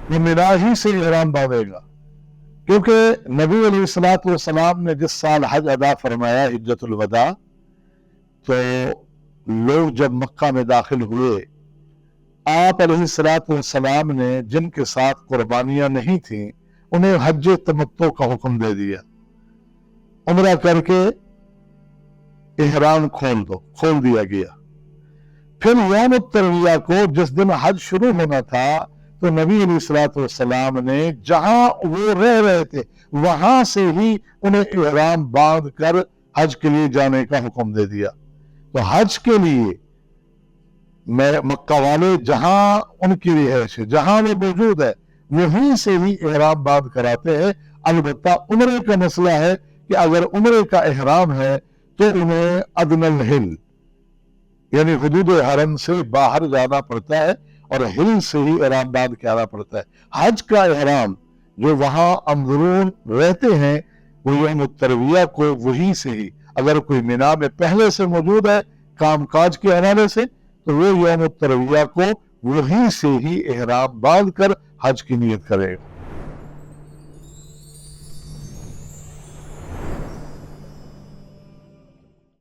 वो मिना ही से इहराम बांधेगा, क्योंकि नबी अलैहिस्सलाम ने जिस साल हज अदा फरमाया हिज्जतुल वदा, तो लोग जब मक्का में दाखिल हुए, आप अलैहिस्सलाम ने जिनके साथ कुर्बानियां नहीं थी उन्हें हज तमत्तो का हुक्म दे दिया, उम्रा करके इहराम खोल दिया गया। फिर यौम तरविया को जिस दिन हज शुरू होना था, तो नबी अलैहिस्सलाम ने जहां वो रह रहे थे वहां से ही उन्हें इहराम बांध कर हज के लिए जाने का हुक्म दे दिया। तो हज के लिए मक्का वाले जहां उनकी रिहाइश है, जहां वो मौजूद है, वहीं से ही इहराम बांध कराते हैं। अलबत्ता उम्रे का मसला है कि अगर उम्रे का इहराम है तो उन्हें अदनल हिल यानी हुदूद हरम से बाहर जाना पड़ता है और हिल से ही इहराम बांध के आना पड़ता है। हज का इहराम जो वहां अंदरून रहते हैं वो यौम तरविया को वहीं से ही, अगर कोई मिना में पहले से मौजूद है काम काज के हवाले से, तो वो यौम तरविया को वहीं से ही इहराम बांध कर हज की नियत करेगा।